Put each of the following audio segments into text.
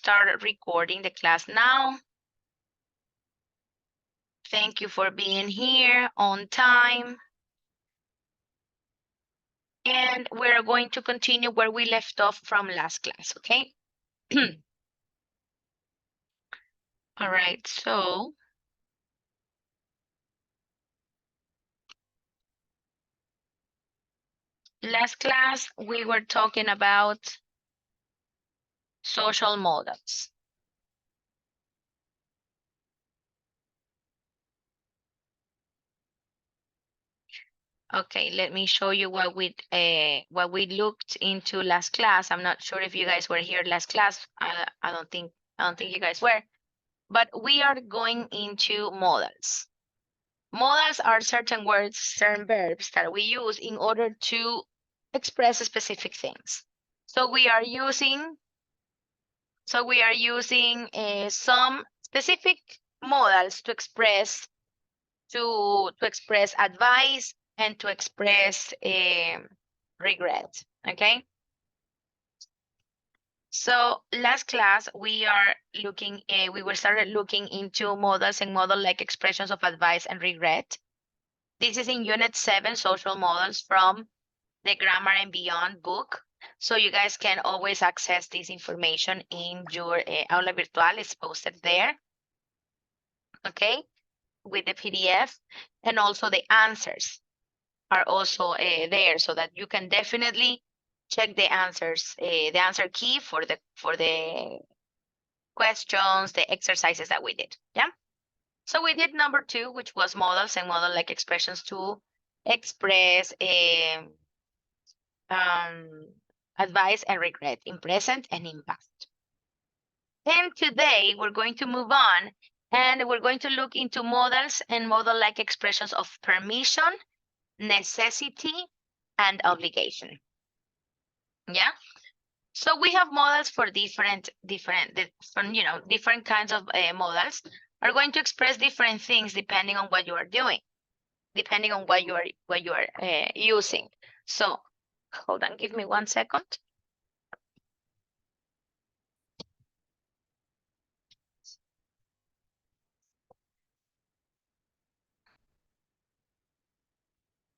start recording the class now. Thank you for being here on time. And we're going to continue where we left off from last class, okay? All right, so last class we were talking about social models. Okay, let me show you what we looked into last class. I'm not sure if you guys were here last class. I don't think you guys were, but we are going into models. Models are certain words, certain verbs that we use in order to express specific things. So we are using some specific models to express advice and to express regret. Okay. So last class we started looking into models and model-like expressions of advice and regret. This is in Unit 7, Social Models, from the Grammar and Beyond book. So you guys can always access this information in your Aula Virtual. It's posted there, okay, with the PDF. And also the answers are also there, so that you can definitely check the answers, the answer key for the questions, the exercises that we did, yeah? So we did number 2, which was models and model-like expressions to express advice and regret in present and in past. And today we're going to move on and we're going to look into models and model-like expressions of permission, necessity, and obligation. Yeah. So we have models for different kinds of models are going to express different things depending on what you are doing, depending on what you are using. So hold on, give me 1 second.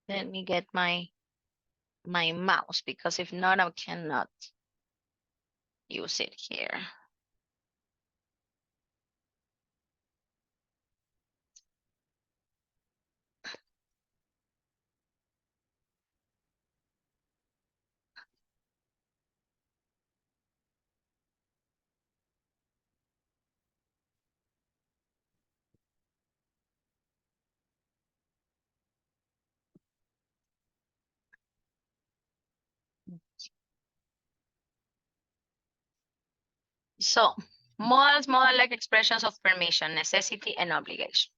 Let me get my mouse, because if not, I cannot use it here. So models, model-like expressions of permission, necessity, and obligation.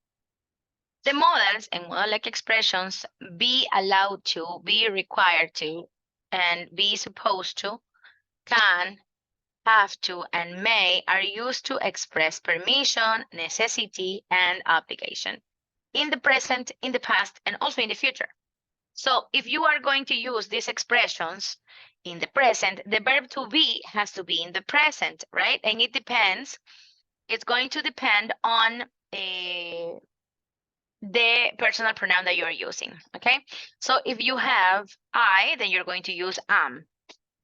The models and model-like expressions be allowed to, be required to, and be supposed to, can, have to, and may are used to express permission, necessity, and obligation in the present, in the past, and also in the future. So if you are going to use these expressions in the present, the verb to be has to be in the present, right? And it depends, it's going to depend on the personal pronoun that you're using, okay? So if you have I, then you're going to use am.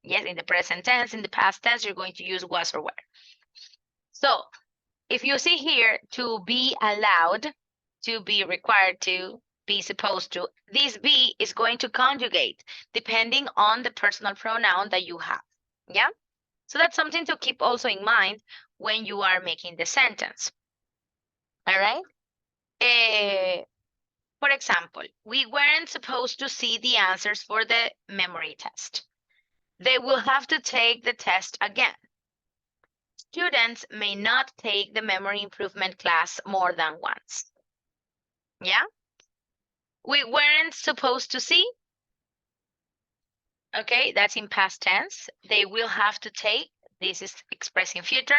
Yes, in the present tense. In the past tense, you're going to use was or were. So if you see here, to be allowed, to be required to, be supposed to, this be is going to conjugate depending on the personal pronoun that you have, yeah? So that's something to keep also in mind when you are making the sentence, all right? For example, we weren't supposed to see the answers for the memory test. They will have to take the test again. Students may not take the memory improvement class more than once. Yeah? We weren't supposed to see. Okay, that's in past tense. They will have to take. This is expressing future.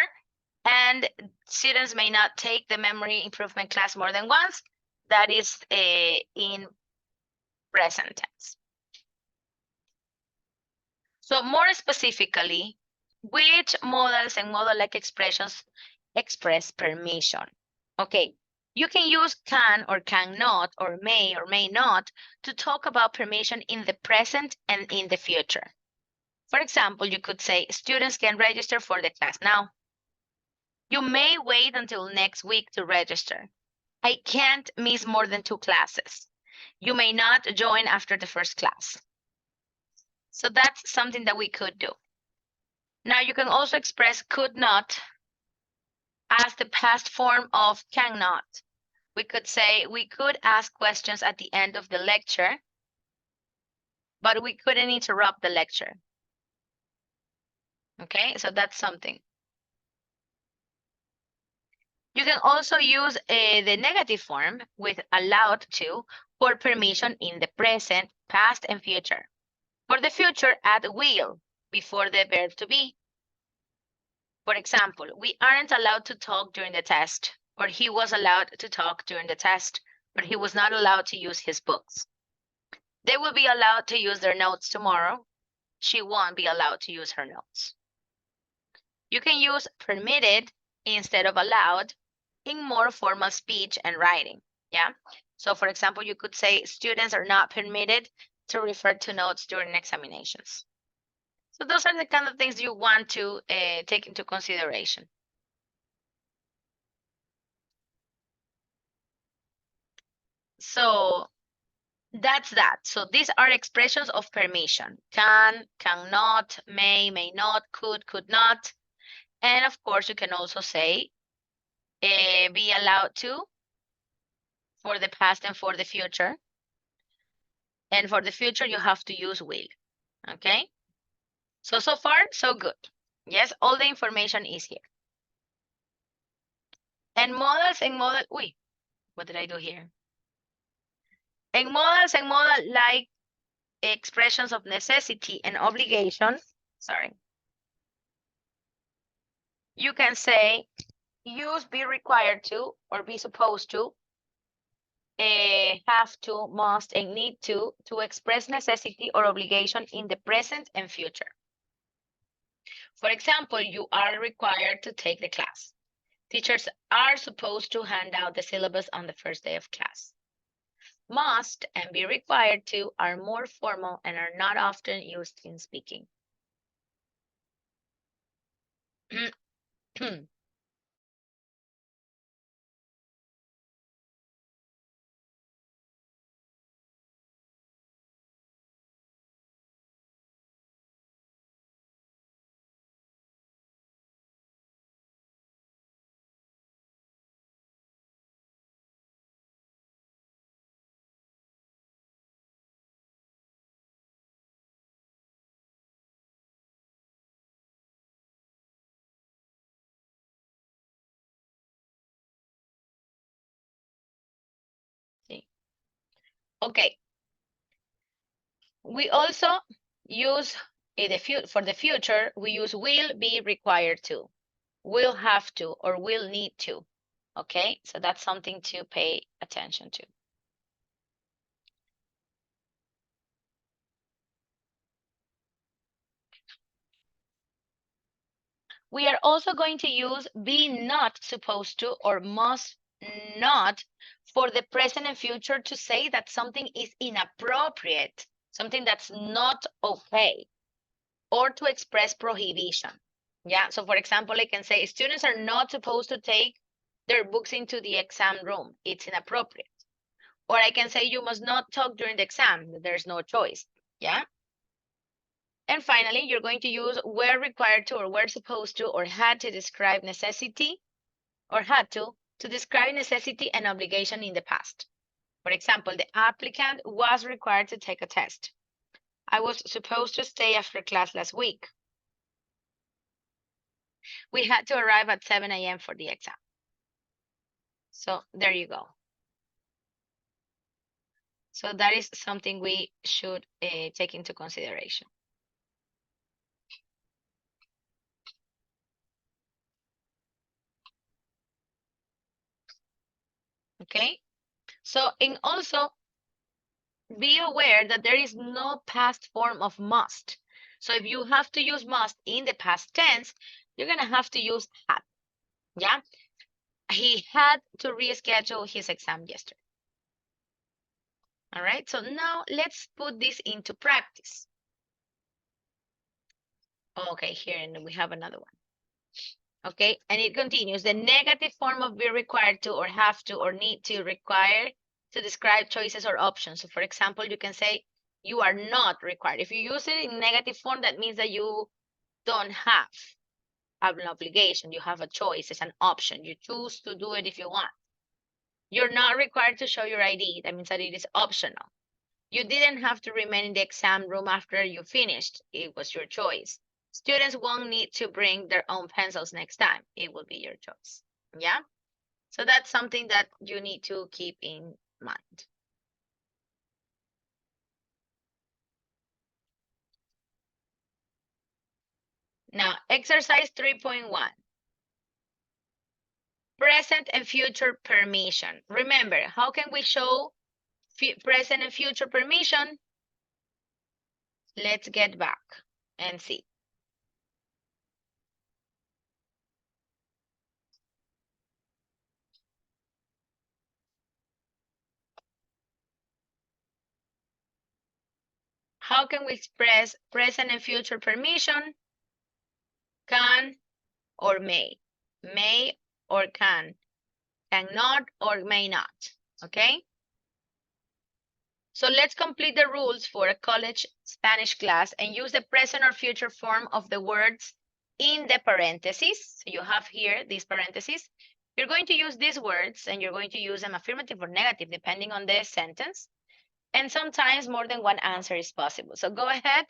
And students may not take the memory improvement class more than once. That is in present tense. So more specifically, Which modals and model-like expressions express permission? Okay, you can use can or cannot or may not to talk about permission in the present and in the future. For example, you could say students can register for the class now. You may wait until next week to register. I can't miss more than 2 classes. You may not join after the first class. So that's something that we could do. Now you can also express could not as the past form of cannot. We could say we could ask questions at the end of the lecture, but we couldn't interrupt the lecture. Okay, so that's something. You can also use the negative form with allowed to for permission in the present, past, and future. For the future, add will before the verb to be. For example, we aren't allowed to talk during the test, or he was allowed to talk during the test, but he was not allowed to use his books. They will be allowed to use their notes tomorrow. She won't be allowed to use her notes. You can use permitted instead of allowed in more formal speech and writing, yeah? So for example, you could say students are not permitted to refer to notes during examinations. So those are the kind of things you want to take into consideration. So that's that. So these are expressions of permission. Can, cannot, may not, could not. And of course, you can also say be allowed to for the past and for the future. And for the future, you have to use will, okay? So far, so good. Yes, all the information is here. And models and model, what did I do here? And models and model like expressions of necessity and obligation, sorry. You can say use be required to or be supposed to, have to, must, and need to express necessity or obligation in the present and future. For example, you are required to take the class. Teachers are supposed to hand out the syllabus on the first day of class. Must and be required to are more formal and are not often used in speaking. Okay. We also use for the future, we use will be required to, will have to, or will need to. Okay, so that's something to pay attention to. We are also going to use be not supposed to or must not for the present and future to say that something is inappropriate, something that's not okay, or to express prohibition. Yeah, so for example, I can say students are not supposed to take their books into the exam room. It's inappropriate. Or I can say you must not talk during the exam. There's no choice. Yeah. And finally, you're going to use were required to or were supposed to or had to describe necessity or had to describe necessity and obligation in the past. For example, the applicant was required to take a test. I was supposed to stay after class last week. We had to arrive at 7 a.m. for the exam. So there you go. So that is something we should take into consideration. Okay, so and also be aware that there is no past form of must. So if you have to use must in the past tense, you're going to have to use had. Yeah? He had to reschedule his exam yesterday. All right, so now let's put this into practice. Okay, here, and we have another one. Okay, and it continues. The negative form of be required to or have to or need to require to describe choices or options. So for example, you can say you are not required. If you use it in negative form, that means that you don't have an obligation. You have a choice. It's an option. You choose to do it if you want. You're not required to show your ID. That means that it is optional. You didn't have to remain in the exam room after you finished. It was your choice. Students won't need to bring their own pencils next time. It will be your choice. Yeah? So that's something that you need to keep in mind. Now, exercise 3.1. Present and future permission. Remember, how can we show present and future permission? Let's get back and see. How can we express present and future permission? Can or may. May or cannot or may not. Okay? So let's complete the rules for a college Spanish class and use the present or future form of the words in the parentheses. So you have here these parentheses. You're going to use these words and you're going to use them affirmative or negative depending on the sentence. And sometimes more than one answer is possible. So go ahead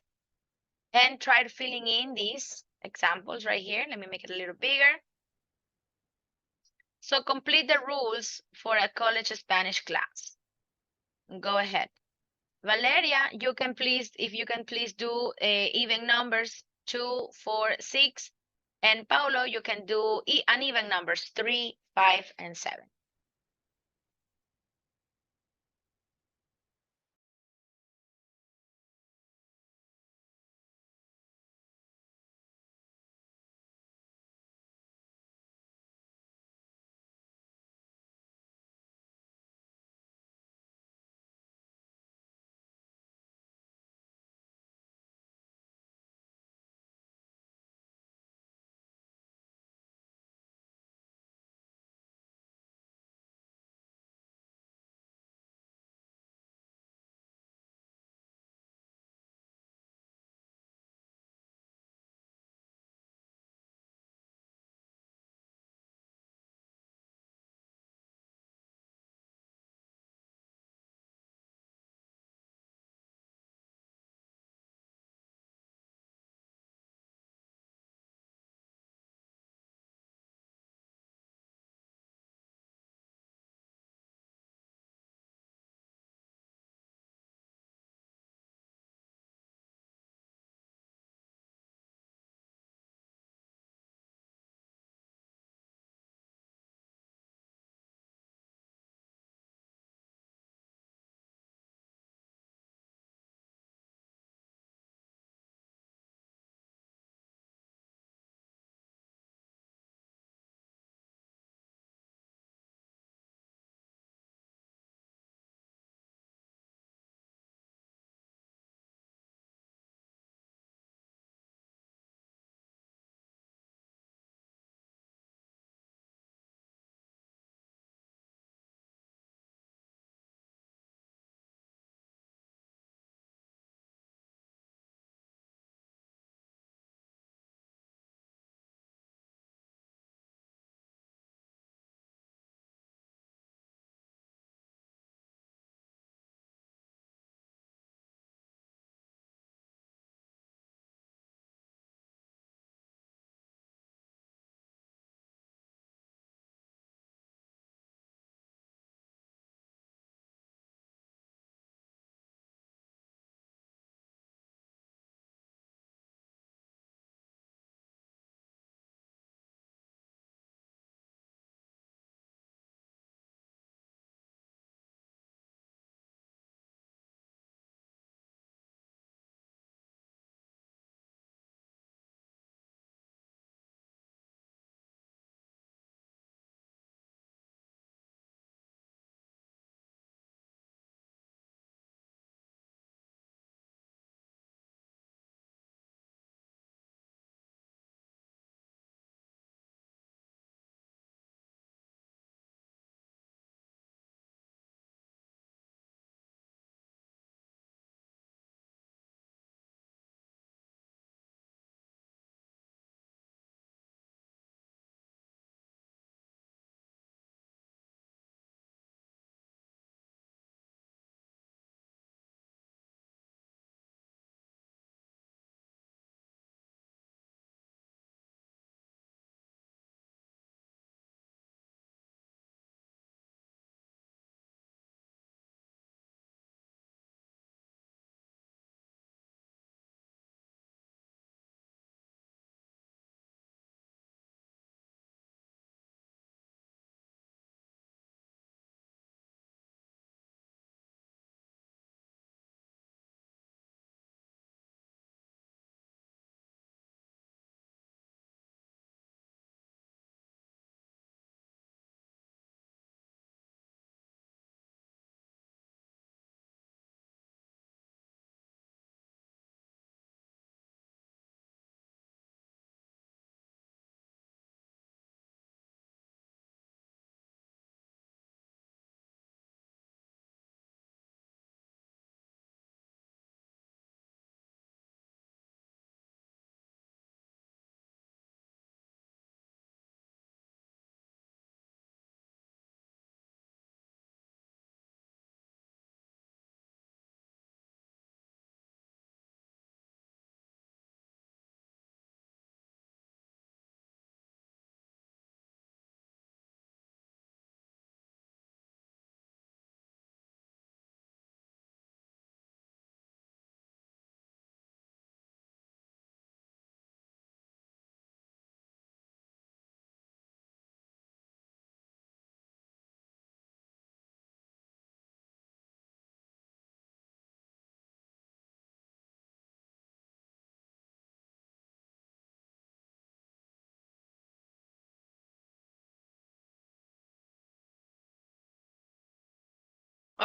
and try filling in these examples right here. Let me make it a little bigger. So complete the rules for a college Spanish class. Go ahead. Valeria, you can please, if you can please do even numbers 2, 4, 6. And Paulo, you can do uneven numbers 3, 5, and 7.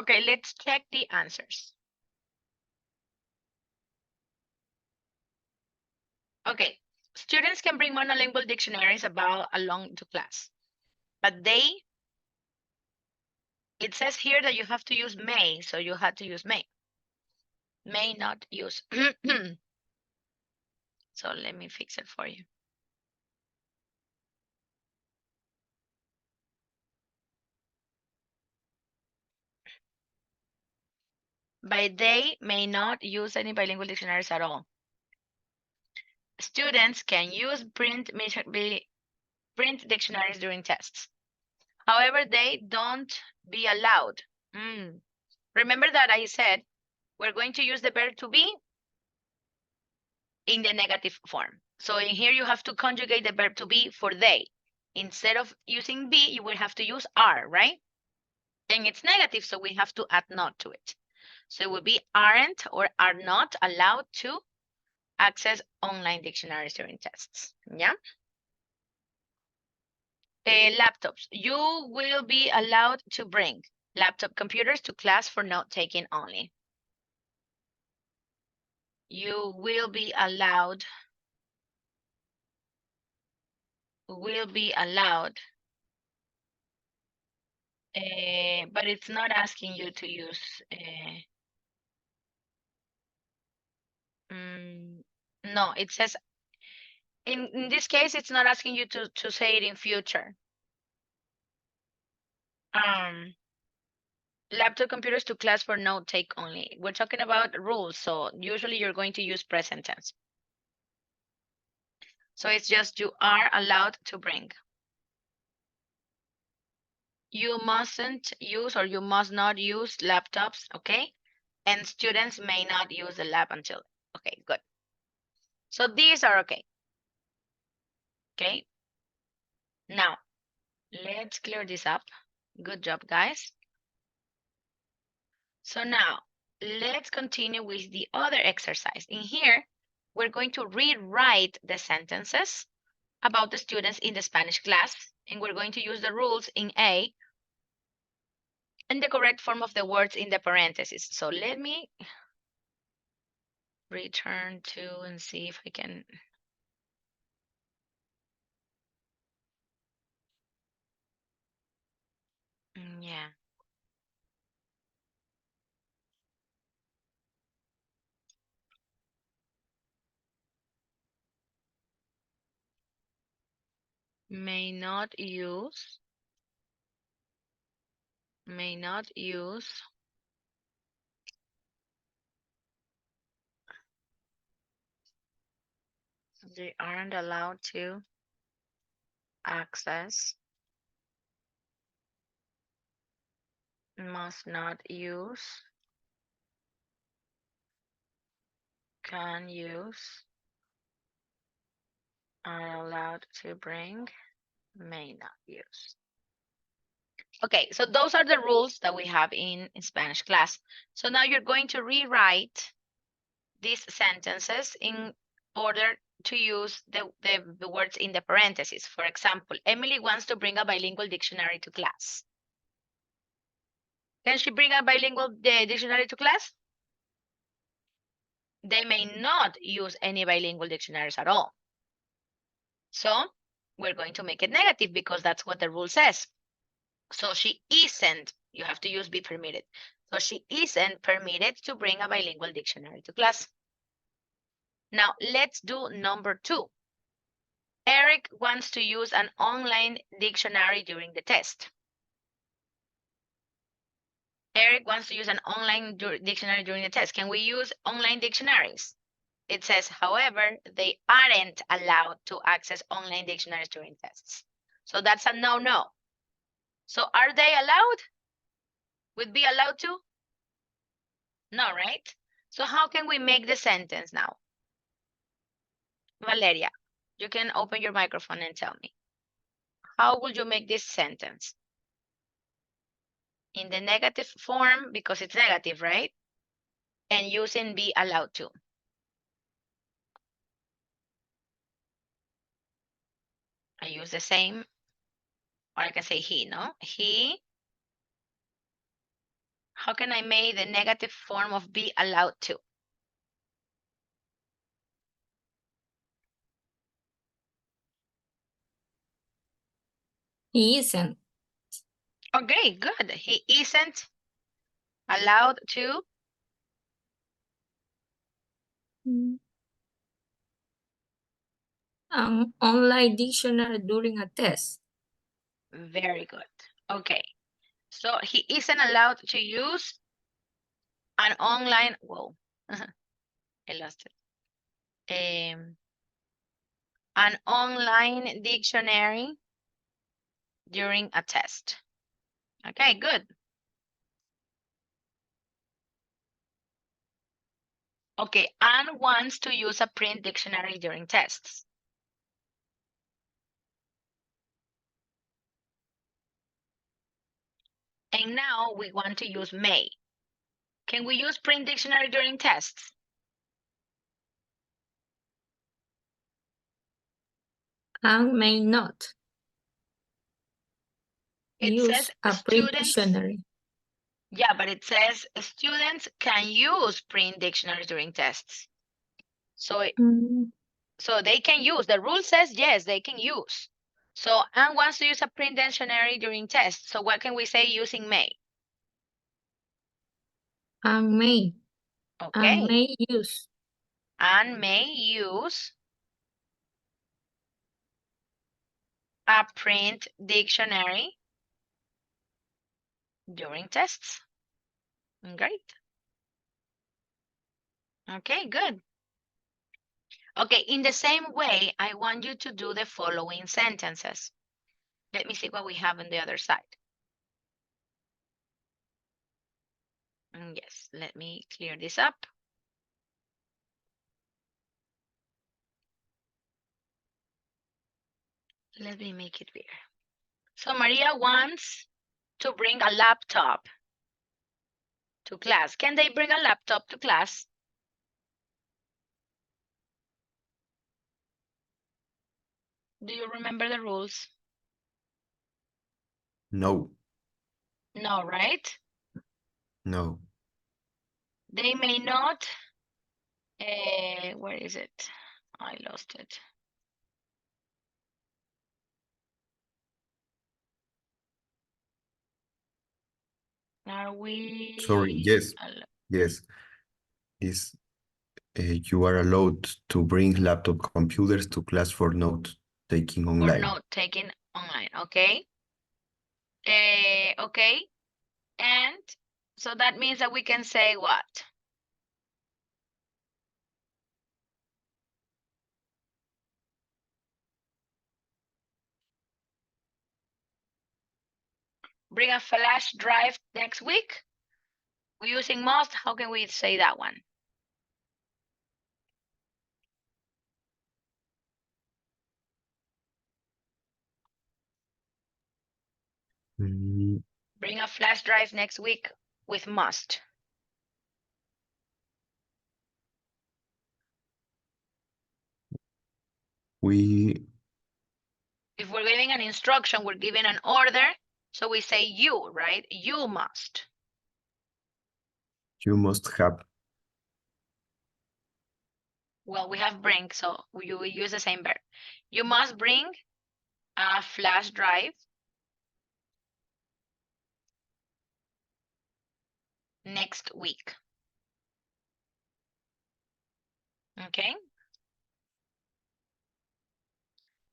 Okay, let's check the answers. Okay, students can bring monolingual dictionaries along to class, but it says here that you have to use may, so you had to use may. May not use. So let me fix it for you. By they may not use any bilingual dictionaries at all. Students can use print dictionaries during tests. However, they don't be allowed. Remember that I said we're going to use the verb to be in the negative form. So in here you have to conjugate the verb to be for they. Instead of using be, you will have to use are, right? And it's negative, so we have to add not to it. So it would be aren't or are not allowed to access online dictionaries during tests. Yeah. Laptops. You will be allowed to bring laptop computers to class for note taking only. You will be allowed. But it's not asking you to use. No, it says in this case, it's not asking you to say it in future. Laptop computers to class for note take only. We're talking about rules, so usually you're going to use present tense. So it's just you are allowed to bring. You mustn't use or you must not use laptops, okay? And students may not use the lab until, okay, good. So these are okay. Okay. Now, let's clear this up. Good job, guys. So now, let's continue with the other exercise. In here, we're going to rewrite the sentences about the students in the Spanish class, and we're going to use the rules in A and the correct form of the words in the parentheses. So let me return to and see if I can. Yeah. May not use they aren't allowed to access, must not use, can use, are allowed to bring, may not use. Okay, so those are the rules that we have in Spanish class. So now you're going to rewrite these sentences in order to use the words in the parentheses. For example, Emily wants to bring a bilingual dictionary to class. Can she bring a bilingual dictionary to class? They may not use any bilingual dictionaries at all. So we're going to make it negative because that's what the rule says. So she isn't, you have to use be permitted. So she isn't permitted to bring a bilingual dictionary to class. Now let's do number 2. Eric wants to use an online dictionary during the test. Eric wants to use an online dictionary during the test. Can we use online dictionaries? It says, however, they aren't allowed to access online dictionaries during tests. So that's a no-no. So are they allowed? Would be allowed to? No, right? So how can we make the sentence now? Valeria, you can open your microphone and tell me. How would you make this sentence? In the negative form, because it's negative, right? And using be allowed to. I use the same, or I can say he, no? He How can I make the negative form of be allowed to? He isn't. Okay, good. He isn't allowed to. An online dictionary during a test. Very good. Okay. So he isn't allowed to use an online, whoa, I lost it. An online dictionary during a test. Okay, good. Okay, Anne wants to use a print dictionary during tests. And now we want to use may. Can we use print dictionary during tests? And may not It use says a print students. dictionary. Yeah, but it says students can use print dictionaries during tests. So, so they can use. The rule says yes, they can use. So Anne wants to use a print dictionary during tests. So what can we say using may? And may. Okay. And may use. And may use a print dictionary during tests. Great. Okay, good. Okay, in the same way, I want you to do the following sentences. Let me see what we have on the other side. Yes, let me clear this up. Let me make it bigger. So Maria wants to bring a laptop to class. Can they bring a laptop to class? Do you remember the rules? No. No, right? No. They may not. Where is it? I lost it. Are we? Sorry. Yes. Yes. Is you are allowed to bring laptop computers to class for note taking Or online. note taking online, okay? Okay. And so that means that we can say what? Bring a flash drive next week? We're using must. How can we say that one? Mm, Bring a flash drive next week with must. we If we're giving an instruction, we're giving an order. So we say you, right? You must. you must have. Well, we have bring, so you will use the same verb. You must bring a flash drive next week. Okay.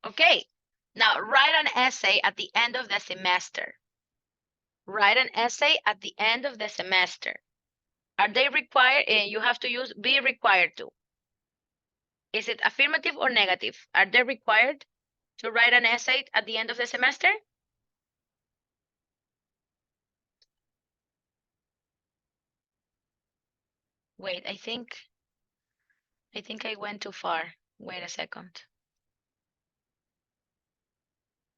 Okay. Now write an essay at the end of the semester. Write an essay at the end of the semester. Are they required? You have to use be required to. Is it affirmative or negative? Are they required to write an essay at the end of the semester? Wait, I think I went too far. Wait a second.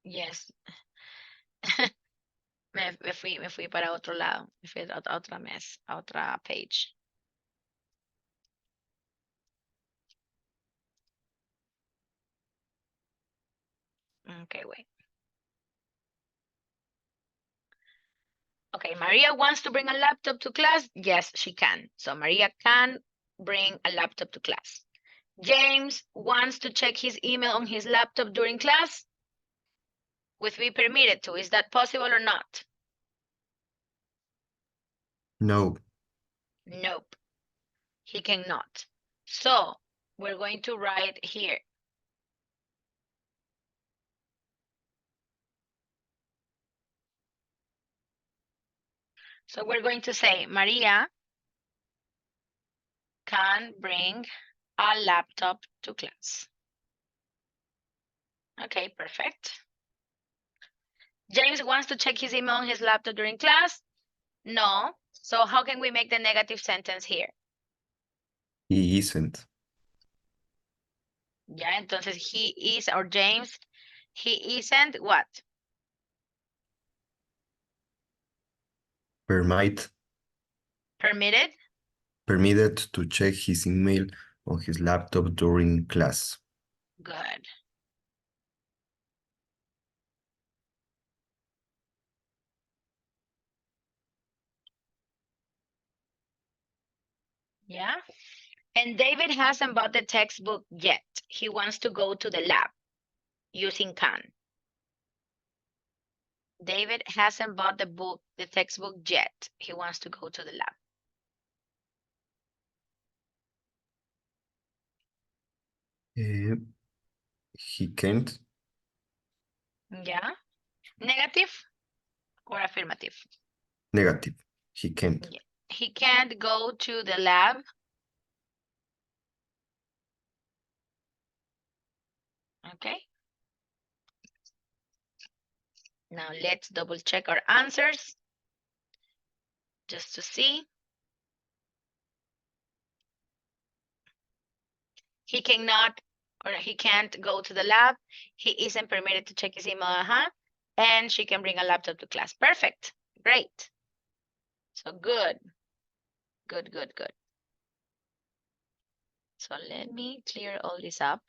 Yes. Me fui para otro lado. Me fui a otra mess, a otra page. Okay, wait. Okay, Maria wants to bring a laptop to class. Yes, she can. So Maria can bring a laptop to class. James wants to check his email on his laptop during class. Would be permitted to. Is that possible or not? No. Nope. He cannot. So we're going to write here. So we're going to say Maria can bring a laptop to class. Okay, perfect. James wants to check his email on his laptop during class. No. So how can we make the negative sentence here? He isn't. Yeah, entonces he is, or James, he isn't what? Permitted Permitted? to check his email on his laptop during class. Good. Yeah. And David hasn't bought the textbook yet. He wants to go to the lab using can. David hasn't bought the textbook yet. He wants to go to the lab. He can't. Yeah. Negative or affirmative? Negative. He can't. Yeah. He can't go to the lab. Okay. Now let's double check our answers just to see. He cannot or he can't go to the lab. He isn't permitted to check his email. And she can bring a laptop to class. Perfect. Great. So good. Good, good, good. So let me clear all this up.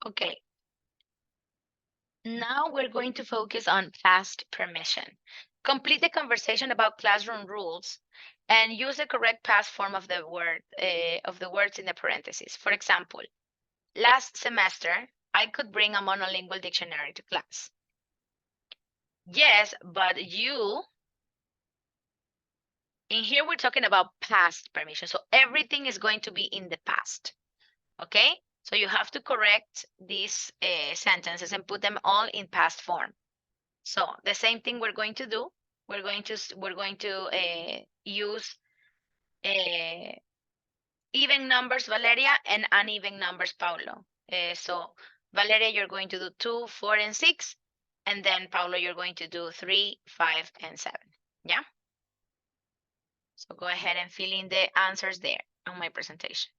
Okay. Now we're going to focus on past permission. Complete the conversation about classroom rules and use the correct past form of the words in the parentheses. For example, last semester, I could bring a monolingual dictionary to class. Yes, but you, in here we're talking about past permission. So everything is going to be in the past, okay? So you have to correct these sentences and put them all in past form. So the same thing we're going to do. We're going to use even numbers, Valeria, and uneven numbers, Paulo. So Valeria, you're going to do 2, 4, and 6. And then Paulo, you're going to do 3, 5, and 7. Yeah? So go ahead and fill in the answers there on my presentation.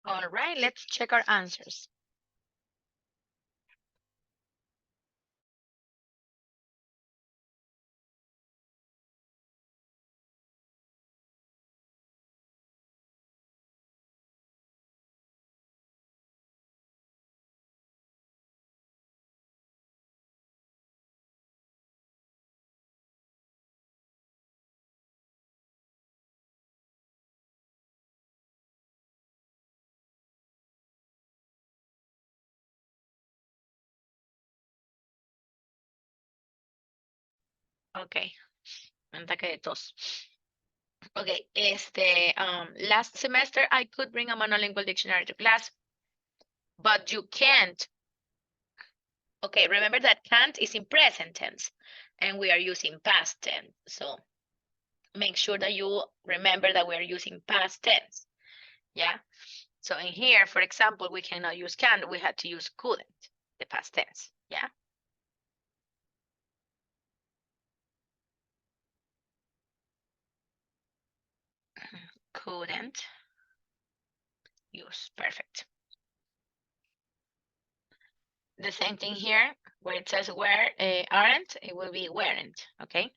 All right, let's check our answers. Okay, un ataque de tos. Okay, last semester I could bring a monolingual dictionary to class, but you can't. Okay, remember that can't is in present tense, and we are using past tense. So make sure that you remember that we are using past tense. Yeah. So in here, for example, we cannot use can't, we had to use couldn't, the past tense. Yeah. Couldn't use. Perfect. The same thing here, where it says where aren't, it will be weren't. Okay.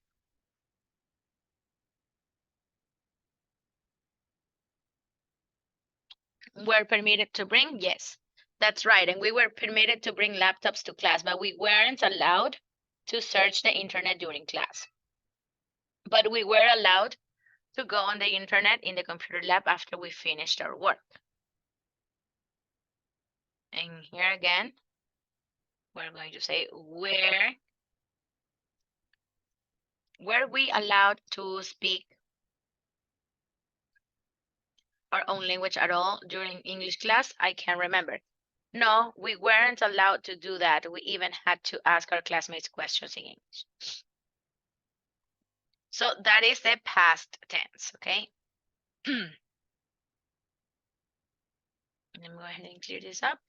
Were permitted to bring? Yes, that's right. And we were permitted to bring laptops to class, but we weren't allowed to search the internet during class. But we were allowed to go on the internet in the computer lab after we finished our work. And here again, we're going to say were we allowed to speak our own language at all during English class? I can't remember. No, we weren't allowed to do that. We even had to ask our classmates questions in English. So that is the past tense, okay? Let me go ahead and clear this up.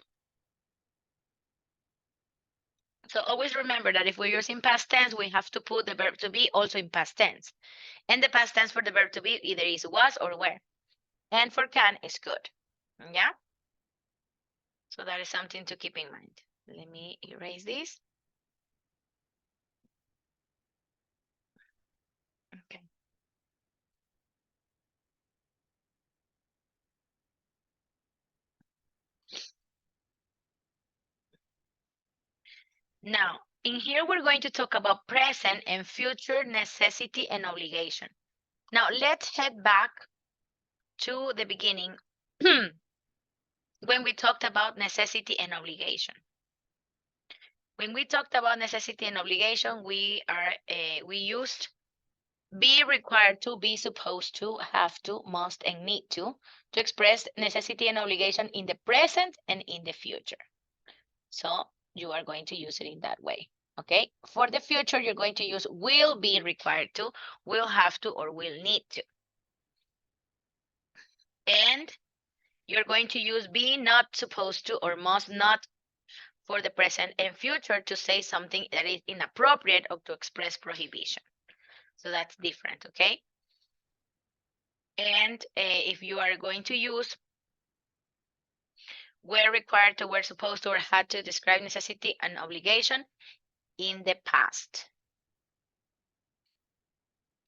So always remember that if we're using past tense, we have to put the verb to be also in past tense. And the past tense for the verb to be either is was or were. And for can is could. Yeah? So that is something to keep in mind. Let me erase this. Okay. Now, in here, we're going to talk about present and future necessity and obligation. Now, let's head back to the beginning when we talked about necessity and obligation. When we talked about necessity and obligation, we used be required to, be supposed to, have to, must, and need to express necessity and obligation in the present and in the future. So you are going to use it in that way. Okay, for the future, you're going to use will be required to, will have to, or will need to. And you're going to use be not supposed to or must not for the present and future to say something that is inappropriate or to express prohibition. So that's different, okay? And if you are going to use were required to, were supposed to, or had to describe necessity and obligation in the past.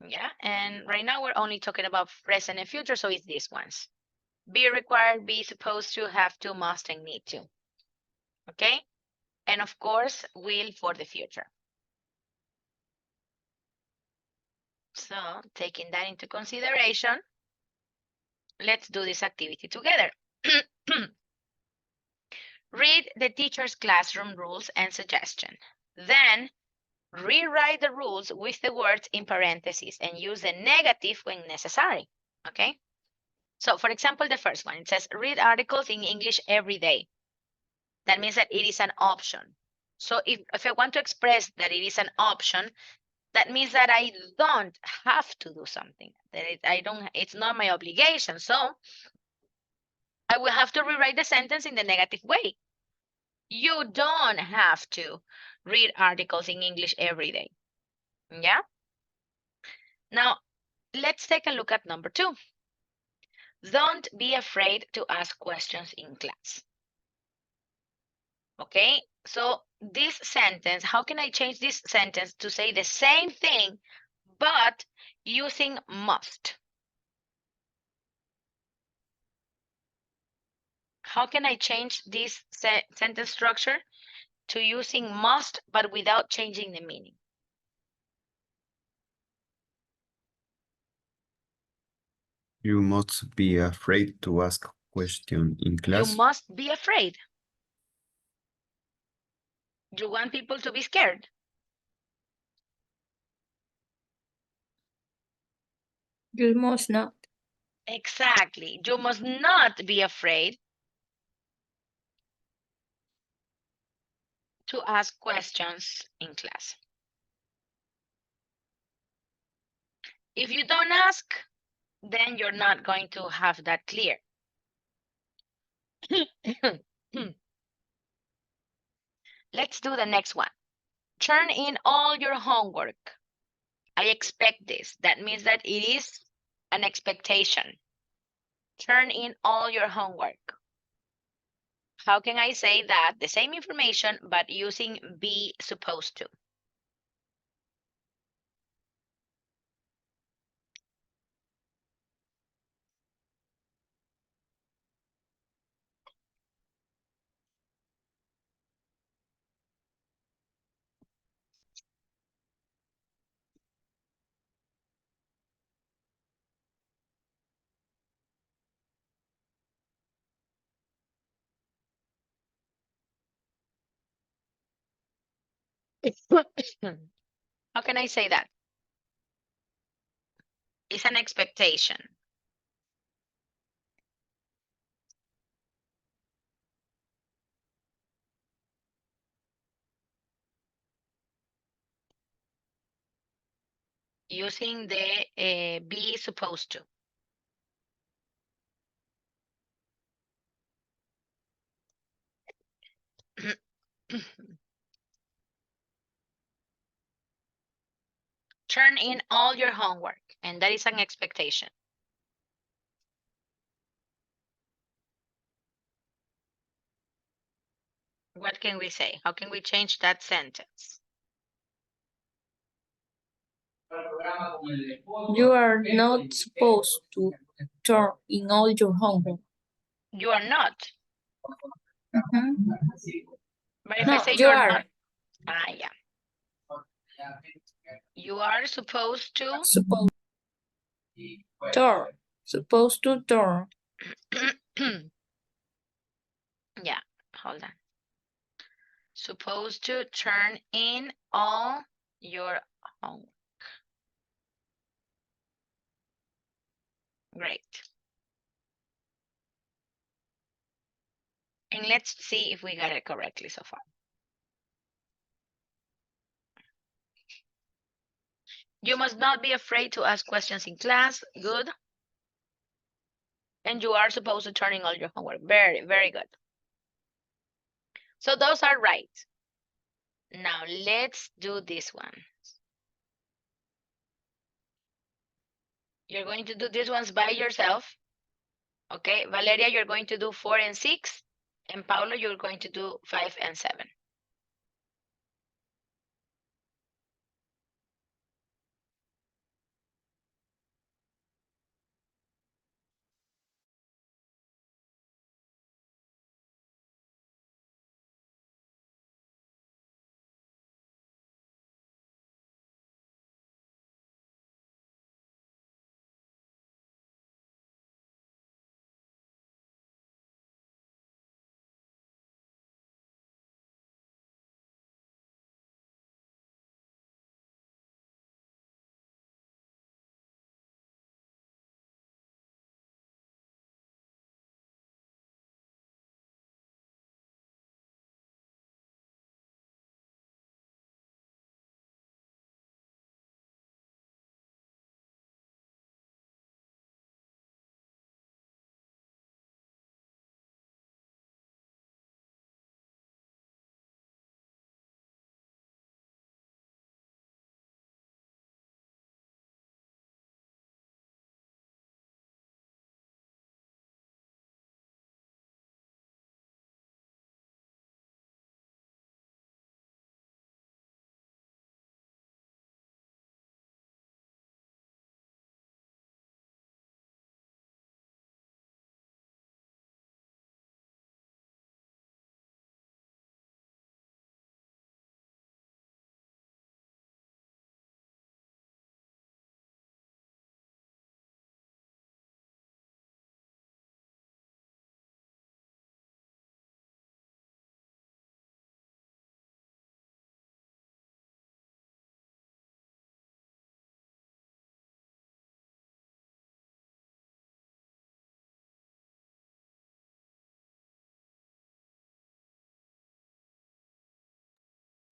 Yeah, and right now we're only talking about present and future, so it's these ones. Be required, be supposed to, have to, must, and need to. Okay? And of course, will for the future. So taking that into consideration, let's do this activity together. Read the teacher's classroom rules and suggestion. Then rewrite the rules with the words in parentheses and use the negative when necessary. Okay? So for example, the first one, it says read articles in English every day. That means that it is an option. So if I want to express that it is an option, that means that I don't have to do something. That it's not my obligation. So I will have to rewrite the sentence in the negative way. You don't have to read articles in English every day. Yeah? Now, let's take a look at number 2. Don't be afraid to ask questions in class. Okay, so this sentence, how can I change this sentence to say the same thing, but using must? How can I change this sentence structure to using must, but without changing the meaning? You must be afraid to ask question in You class. must be afraid. You want people to be scared. You must not. Exactly. You must not be afraid to ask questions in class. If you don't ask, then you're not going to have that clear. Let's do the next one. Turn in all your homework. I expect this. That means that it is an expectation. Turn in all your homework. How can I say that? The same information, but using be supposed to. How can I say that? It's an expectation. Using the be supposed to. Turn in all your homework, and that is an expectation. What can we say? How can we change that sentence? You are not supposed to turn in all your homework. You are not. Mhm. But if I No, say you you're are. not, yeah. You are supposed to. Supposed turn. Supposed to turn. Yeah, hold on. Supposed to turn in all your homework. Great. And let's see if we got it correctly so far. You must not be afraid to ask questions in class. Good. And you are supposed to turn in all your homework. Very, very good. So those are right. Now let's do this one. You're going to do these ones by yourself. Okay, Valeria, you're going to do 4 and 6. And Paulo, you're going to do 5 and 7.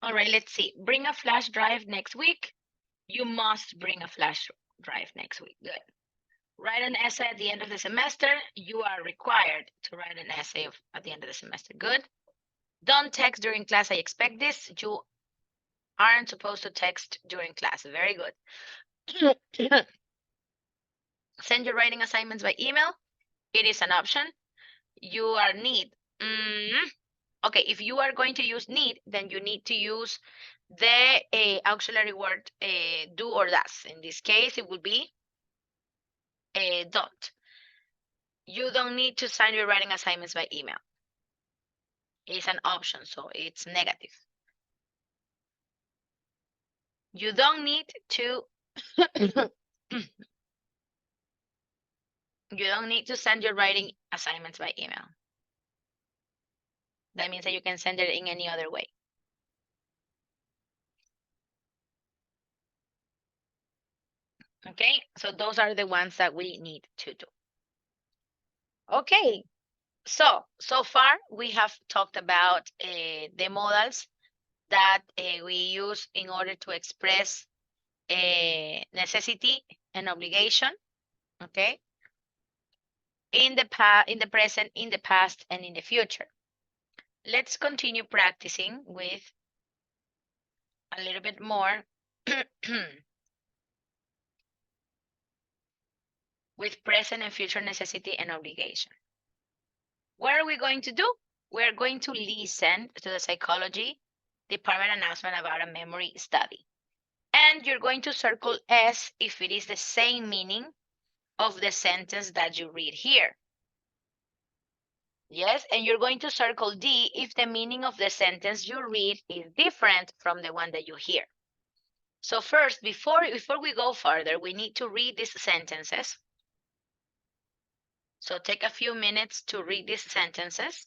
All right, let's see. Bring a flash drive next week. You must bring a flash drive next week. Good. Write an essay at the end of the semester. You are required to write an essay at the end of the semester. Good. Don't text during class. I expect this. You aren't supposed to text during class. Very good. Send your writing assignments by email. It is an option. You are need. Okay, if you are going to use need, then you need to use the auxiliary word do or does. In this case, it will be don't. You don't need to send your writing assignments by email. It's an option, so it's negative. You don't need to you don't need to send your writing assignments by email. That means that you can send it in any other way. Okay, so those are the ones that we need to do. Okay, so far we have talked about the modals that we use in order to express necessity and obligation, okay? In the present, in the past, and in the future. Let's continue practicing with a little bit more with present and future necessity and obligation. What are we going to do? We're going to listen to the psychology department announcement about a memory study. And you're going to circle S if it is the same meaning of the sentence that you read here. Yes, and you're going to circle D if the meaning of the sentence you read is different from the one that you hear. So first, before we go further, we need to read these sentences. So take a few minutes to read these sentences.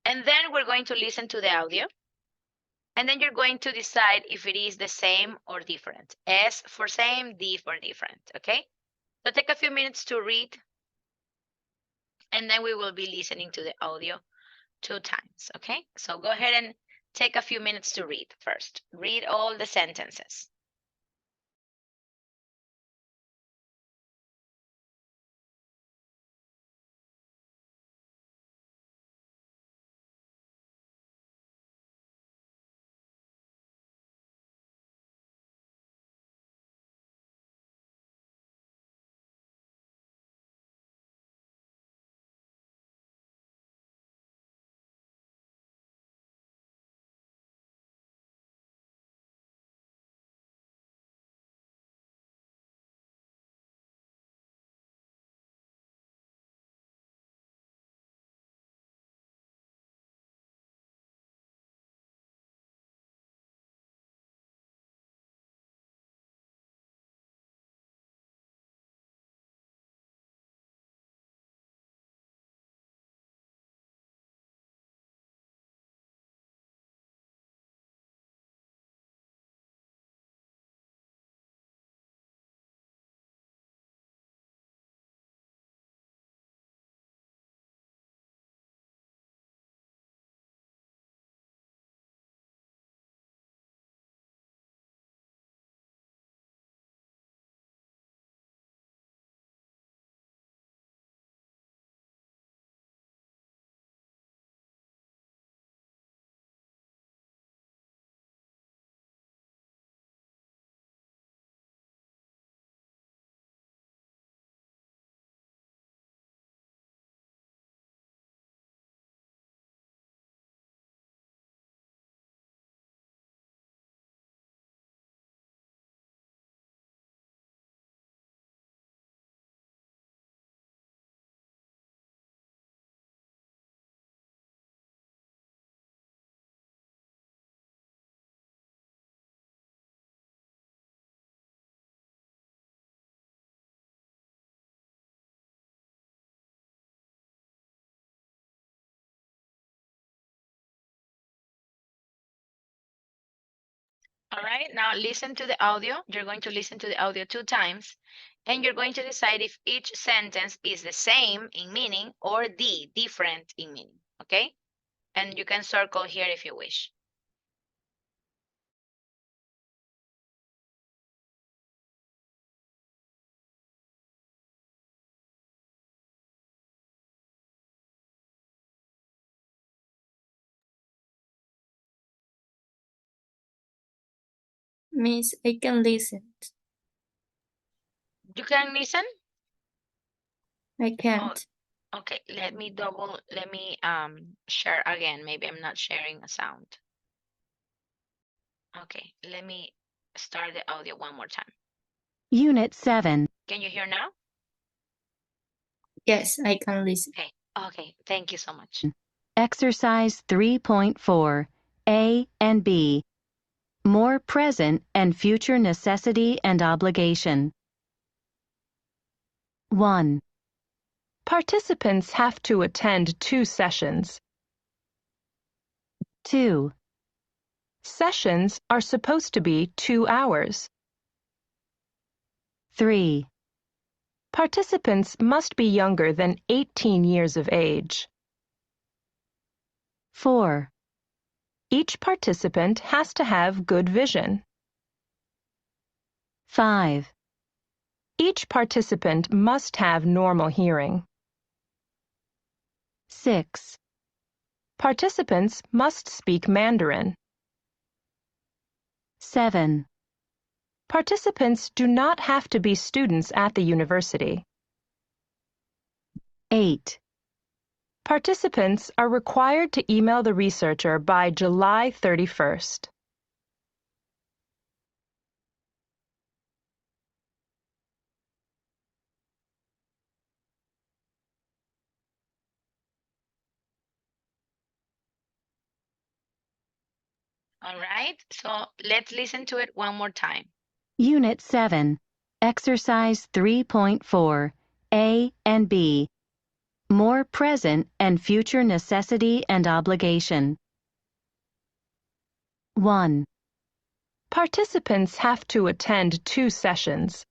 And then we're going to listen to the audio. And then you're going to decide if it is the same or different. S for same, D for different, okay? So take a few minutes to read. And then we will be listening to the audio 2 times, okay? So go ahead and take a few minutes to read first. Read all the sentences. All right, now listen to the audio. You're going to listen to the audio 2 times, and you're going to decide if each sentence is the same in meaning or different in meaning, okay? And you can circle here if you wish. Miss, I can listen. You can listen? I can't. Okay, let me share again. Maybe I'm not sharing a sound. Okay, let me start the audio one more time. Unit 7. Can you hear now? Yes, I can listen. Okay, thank you so much. Exercise 3.4. A and B. More present and future necessity and obligation. 1. Participants have to attend 2 sessions. 2. Sessions are supposed to be 2 hours. 3. Participants must be younger than 18 years of age. 4. Each participant has to have good vision. 5. Each participant must have normal hearing. 6. Participants must speak Mandarin. 7. Participants do not have to be students at the university. 8. Participants are required to email the researcher by July 31st. All right, so let's listen to it one more time. Unit 7. Exercise 3.4. A and B. More present and future necessity and obligation. 1. Participants have to attend 2 sessions.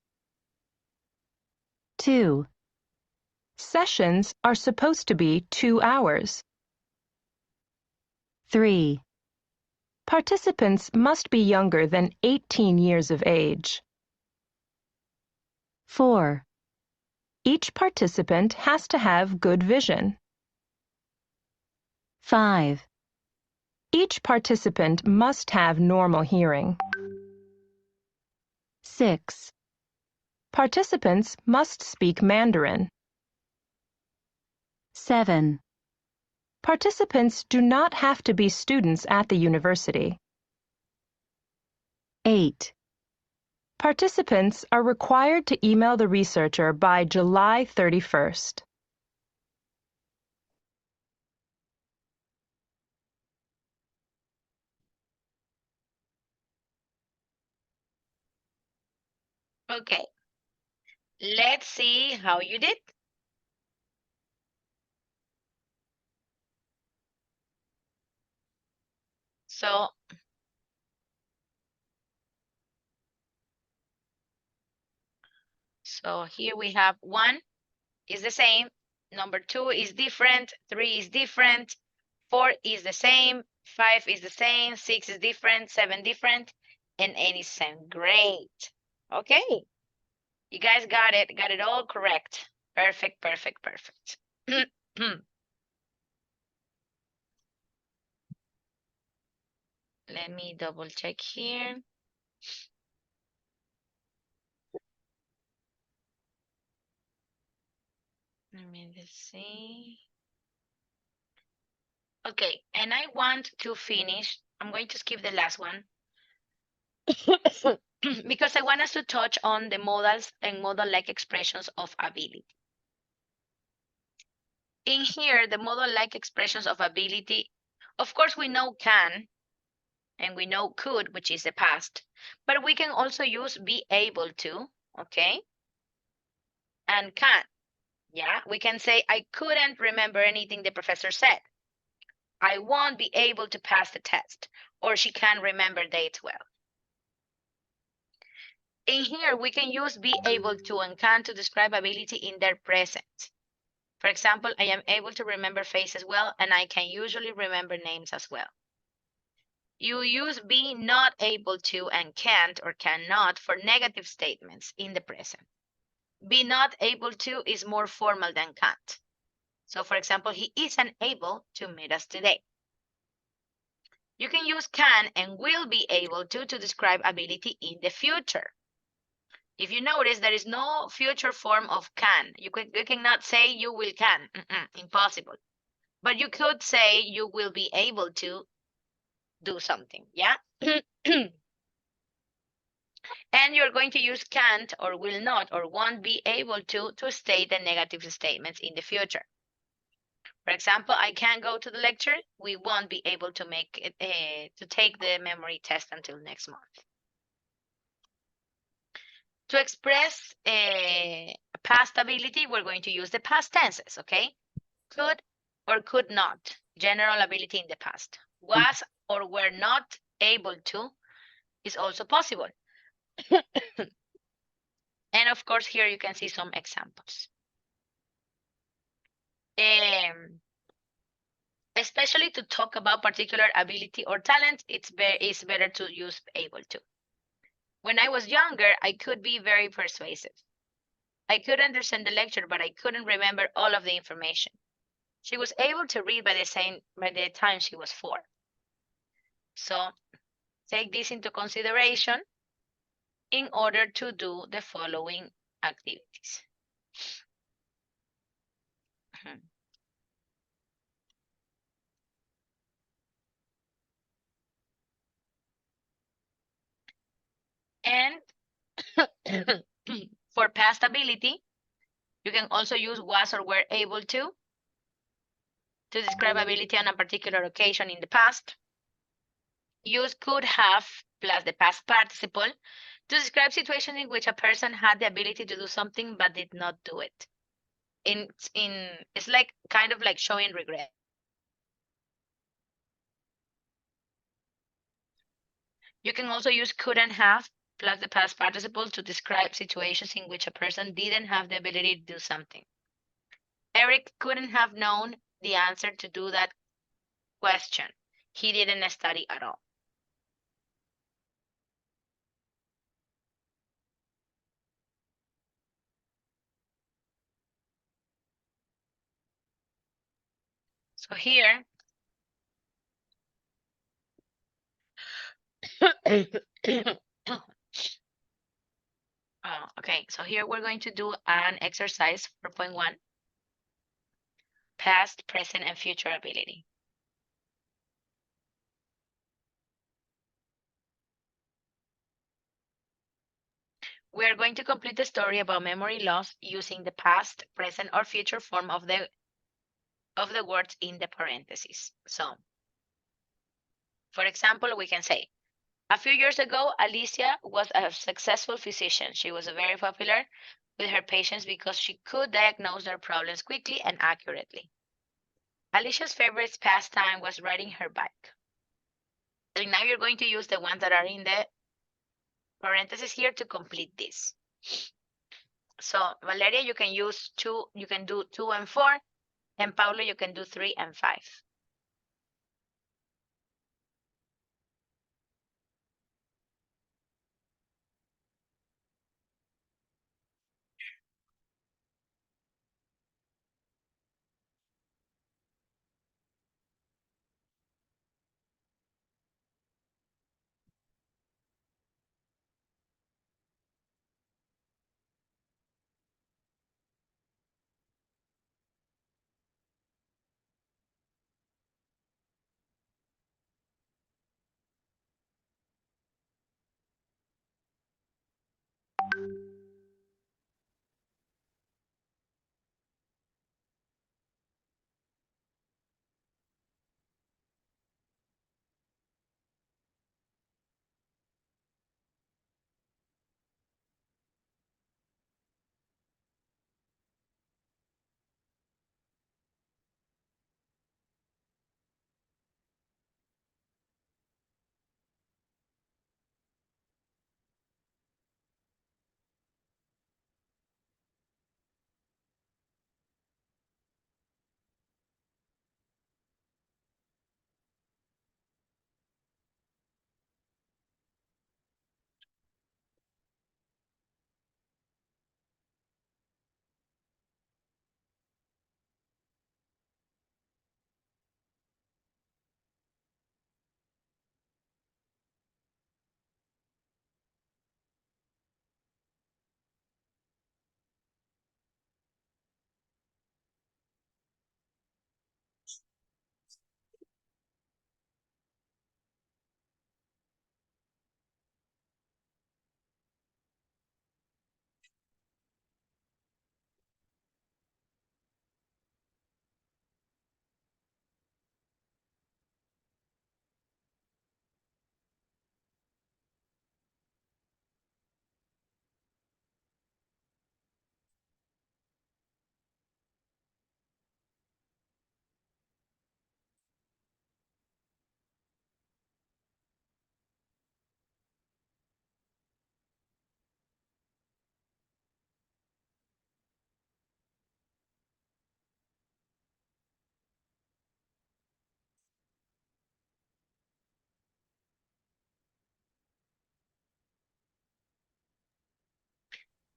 2. Sessions are supposed to be 2 hours. 3. Participants must be younger than 18 years of age. 4. Each participant has to have good vision. 5. Each participant must have normal hearing. 6. Participants must speak Mandarin. 7. Participants do not have to be students at the university. 8. Participants are required to email the researcher by July 31st. Okay, let's see how you did. So here we have 1 is the same, number 2 is different, 3 is different, 4 is the same, 5 is the same, 6 is different, 7 different, and 8 is same. Great. Okay. You guys got it all correct. Perfect, perfect, perfect. Let me double check here. Let me just see. Okay, and I want to finish. I'm going to skip the last one because I want us to touch on the modals and modal-like expressions of ability. In here, the modal-like expressions of ability, of course, we know can and we know could, which is the past, but we can also use be able to, okay? And can, yeah? We can say, I couldn't remember anything the professor said. I won't be able to pass the test, or she can't remember dates well. In here, we can use be able to and can to describe ability in their present. For example, I am able to remember faces well, and I can usually remember names as well. You use be not able to and can't or cannot for negative statements in the present. Be not able to is more formal than can't. So for example, he isn't able to meet us today. You can use can and will be able to describe ability in the future. If you notice, there is no future form of can. You cannot say you will can. Impossible. But you could say you will be able to do something. Yeah? And you're going to use can't or will not or won't be able to state the negative statements in the future. For example, I can't go to the lecture. We won't be able to make it, to take the memory test until next month. To express past ability, we're going to use the past tenses, okay? Could or could not, general ability in the past. Was or were not able to is also possible. And of course, here you can see some examples. Especially to talk about particular ability or talent, it's better to use able to. When I was younger, I could be very persuasive. I could understand the lecture, but I couldn't remember all of the information. She was able to read by the time she was 4. So take this into consideration in order to do the following activities. And for past ability, you can also use was or were able to describe ability on a particular occasion in the past. Use could have plus the past participle to describe situations in which a person had the ability to do something but did not do it. It's like kind of like showing regret. You can also use could and have plus the past participle to describe situations in which a person didn't have the ability to do something. Eric couldn't have known the answer to do that question. He didn't study at all. So here, okay, so here we're going to do an exercise 4.1, past, present, and future ability. We are going to complete the story about memory loss using the past, present, or future form of the words in the parentheses. So, for example, we can say, a few years ago, Alicia was a successful physician. She was very popular with her patients because she could diagnose their problems quickly and accurately. Alicia's favorite pastime was riding her bike. And now you're going to use the ones that are in the parentheses here to complete this. So Valeria, you can use 2, you can do 2 and 4, and Paulo, you can do 3 and 5.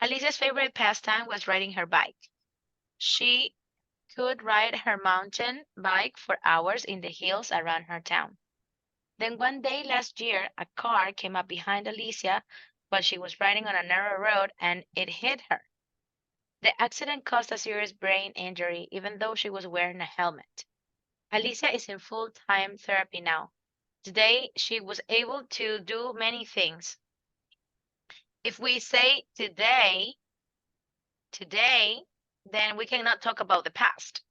Alicia's favorite pastime was riding her bike. She could ride her mountain bike for hours in the hills around her town. Then one day last year, a car came up behind Alicia while she was riding on a narrow road and it hit her. The accident caused a serious brain injury, even though she was wearing a helmet. Alicia is in full-time therapy now. Today, she was able to do many things. If we say today, then we cannot talk about the past.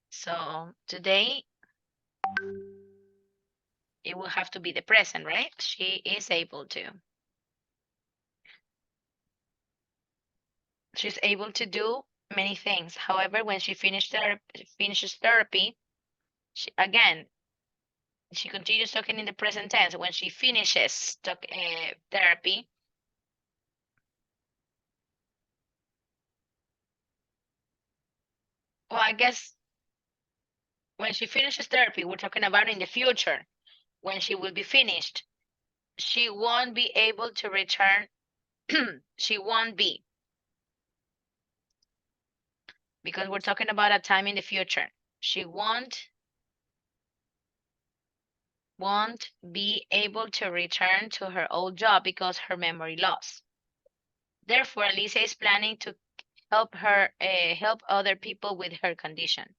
So today, it will have to be the present, right? She is able to. She's able to do many things. However, when she finishes therapy, she continues talking in the present tense. When she finishes therapy, well, I guess when she finishes therapy, we're talking about in the future. When she will be finished, she won't be able to return. She won't be, because we're talking about a time in the future. She won't be able to return to her old job because her memory loss. Therefore, Alicia is planning to help other people with her condition.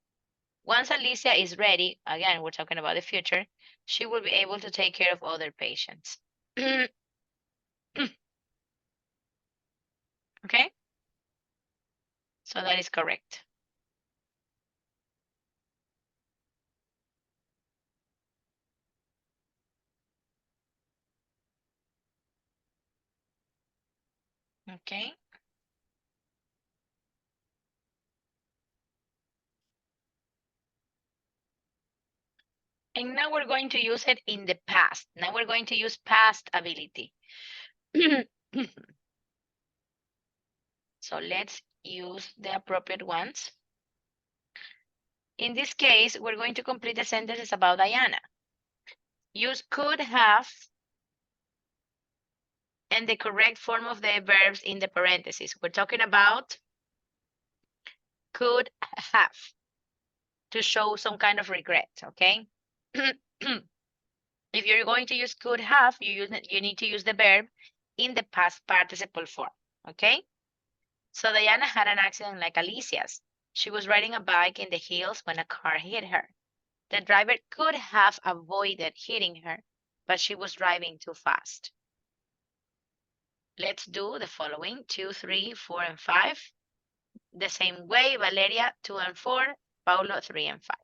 Once Alicia is ready, again, we're talking about the future, she will be able to take care of other patients. Okay? So that is correct. Okay. And now we're going to use it in the past. Now we're going to use past ability. So let's use the appropriate ones. In this case, we're going to complete the sentences about Diana. Use could have and the correct form of the verbs in the parentheses. We're talking about could have to show some kind of regret, okay? If you're going to use could have, you need to use the verb in the past participle form, okay? So Diana had an accident like Alicia's. She was riding a bike in the hills when a car hit her. The driver could have avoided hitting her, but she was driving too fast. Let's do the following, 2, 3, 4, and 5. The same way, Valeria, 2 and 4, Paulo, 3 and 5.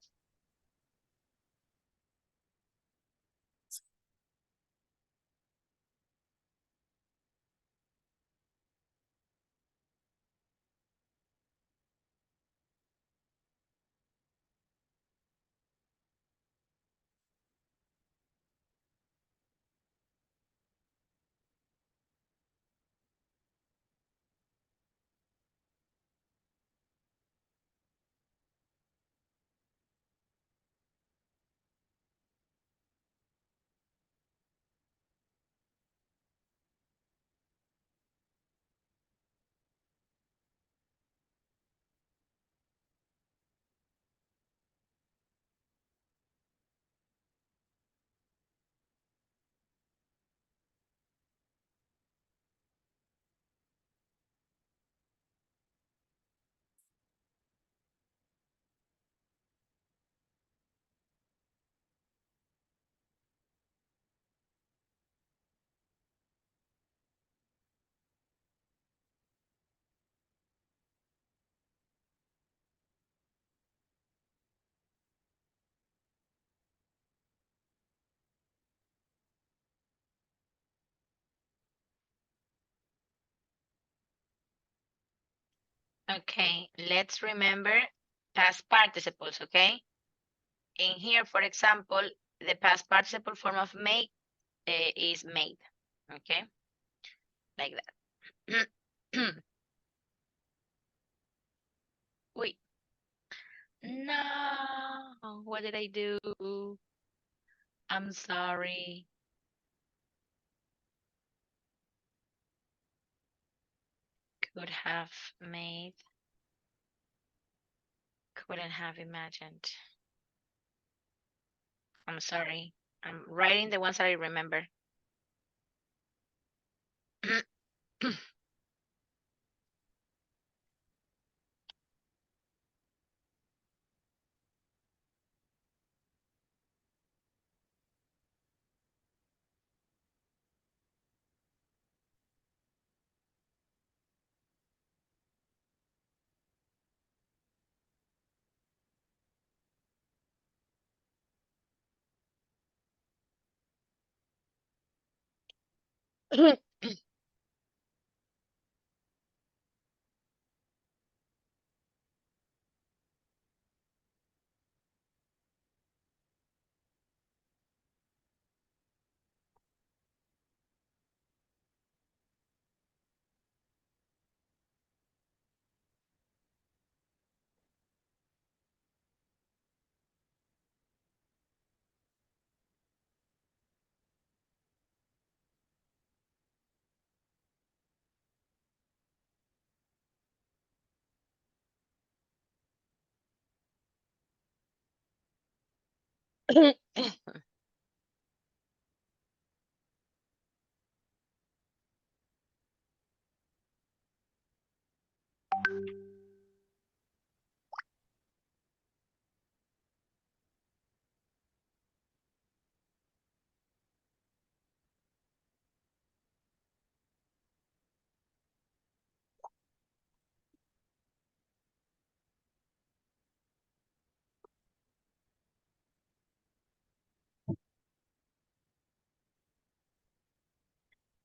Okay, let's remember past participles, okay? In here, for example, the past participle form of make is made, okay? Like that. Wait. No, what did I do? I'm sorry. Could have made. Couldn't have imagined. I'm sorry. I'm writing the ones that I remember.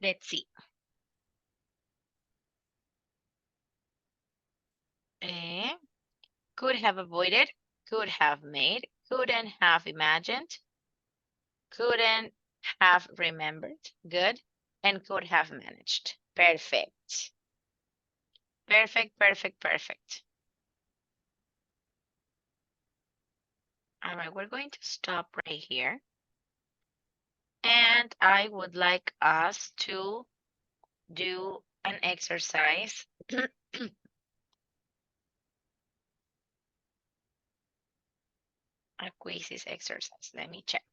Let's see. Could have avoided, could have made, couldn't have imagined, couldn't have remembered. Good. And could have managed. Perfect. Perfect, perfect, perfect. All right, we're going to stop right here. And I would like us to do an exercise. A quizzes exercise. Let me check.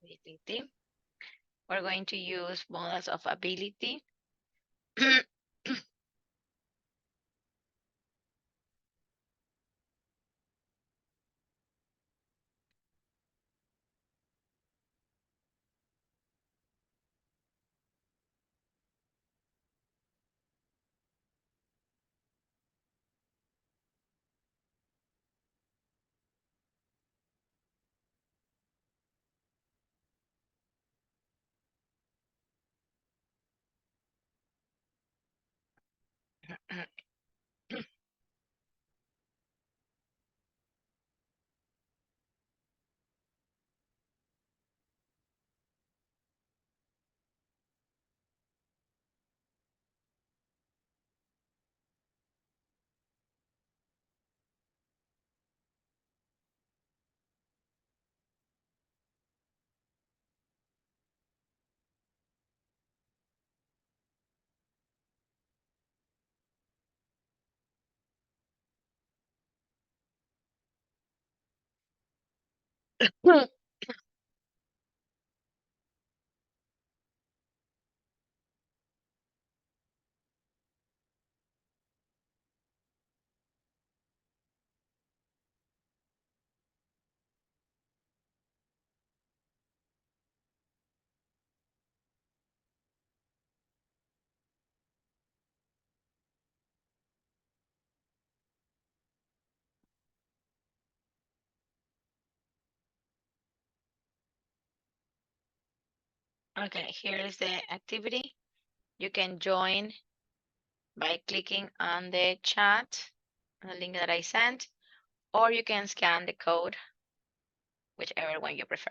Ability. We're going to use models of ability. Okay, here is the activity. You can join by clicking on the chat. on the link that I sent, or you can scan the code, whichever one you prefer.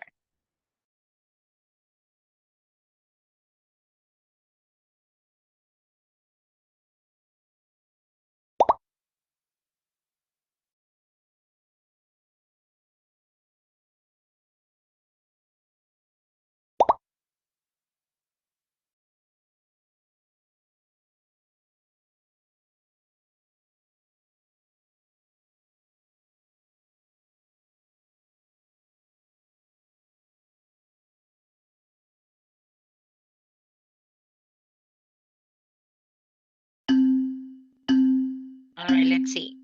All right, let's see.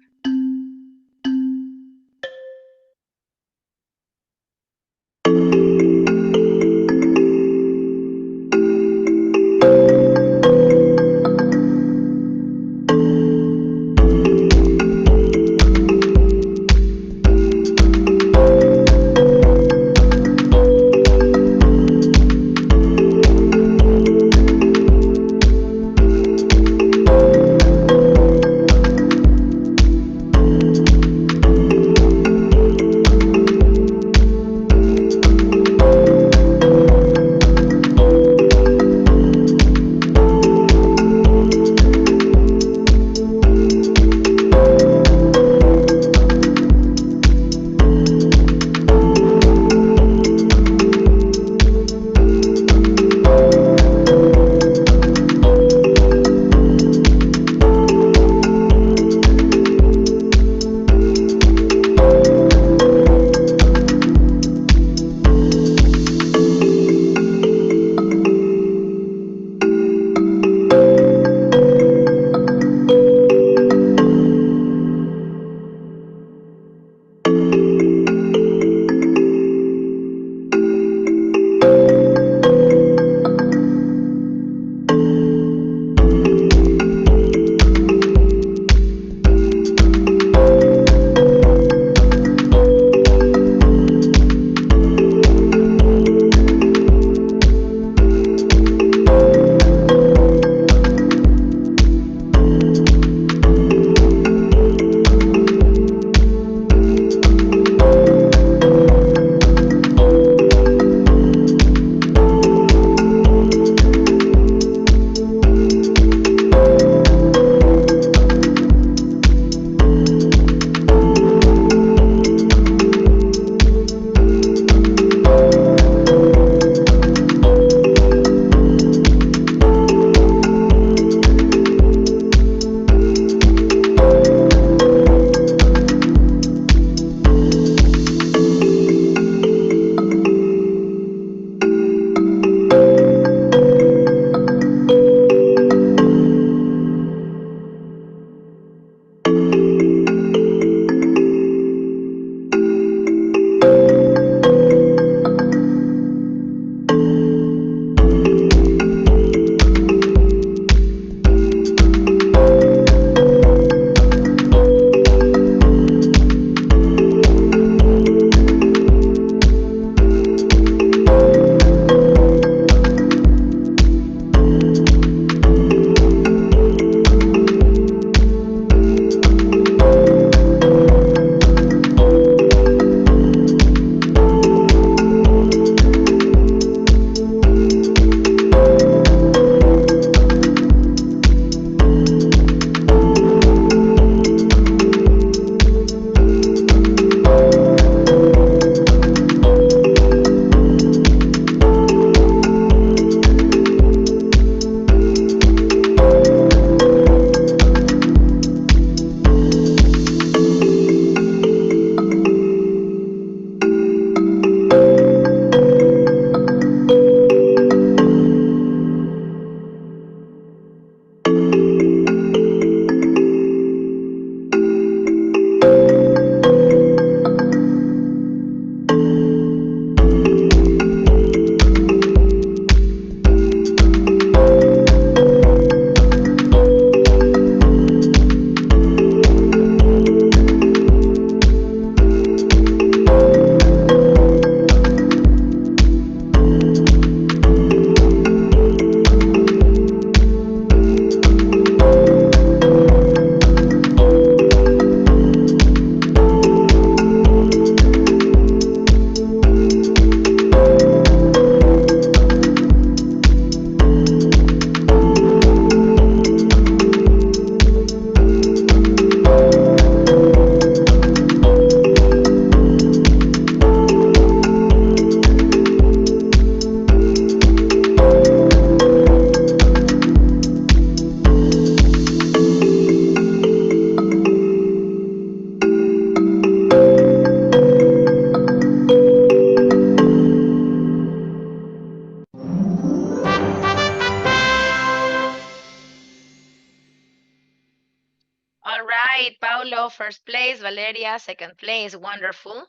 right, Paulo, first place. Valeria, second place. Wonderful.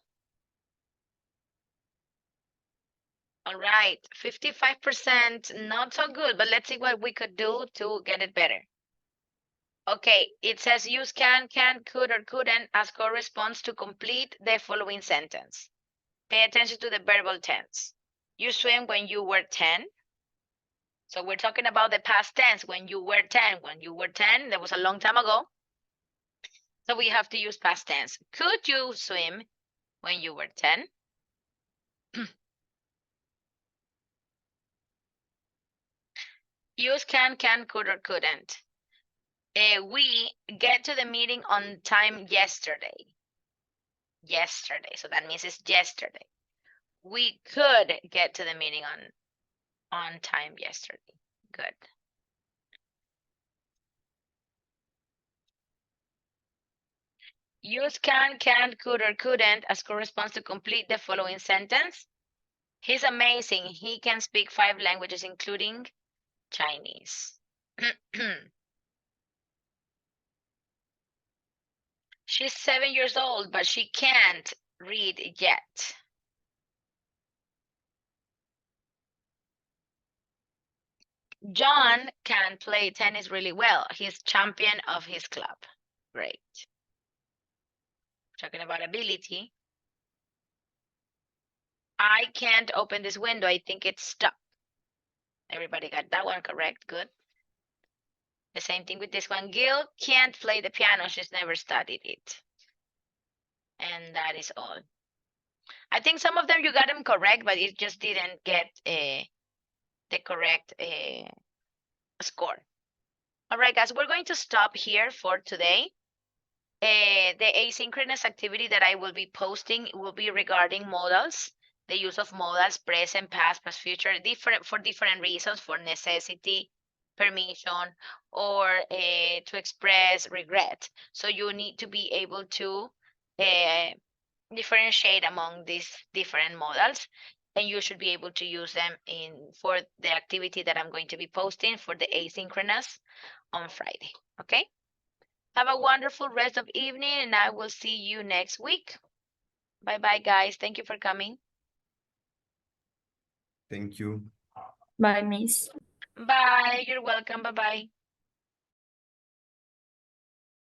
All right, 55%, not so good, but let's see what we could do to get it better. Okay, it says use can, could, or couldn't as corresponds to complete the following sentence. Pay attention to the verbal tense. You swim when you were 10. So we're talking about the past tense, when you were 10. When you were 10, that was a long time ago. So we have to use past tense. Could you swim when you were 10? Use can, could, or couldn't. We get to the meeting on time yesterday. Yesterday, so that means it's yesterday. We could get to the meeting on time yesterday. Good. Use can, could, or couldn't as corresponds to complete the following sentence. He's amazing. He can speak 5 languages, including Chinese. She's 7 years old, but she can't read yet. John can play tennis really well. He's champion of his club. Great. Talking about ability. I can't open this window. I think it's stuck. Everybody got that one correct. Good. The same thing with this one. Gil can't play the piano. She's never studied it. And that is all. I think some of them you got them correct, but it just didn't get the correct score. All right, guys, we're going to stop here for today. The asynchronous activity that I will be posting will be regarding modals, the use of modals, present, past, future, for different reasons, for necessity, permission, or to express regret. So you need to be able to differentiate among these different modals, and you should be able to use them for the activity that I'm going to be posting for the asynchronous on Friday. Okay? Have a wonderful rest of evening, and I will see you next week. Bye-bye, guys. Thank you for coming. Thank you. Bye, Miss. Bye. You're welcome. Bye-bye.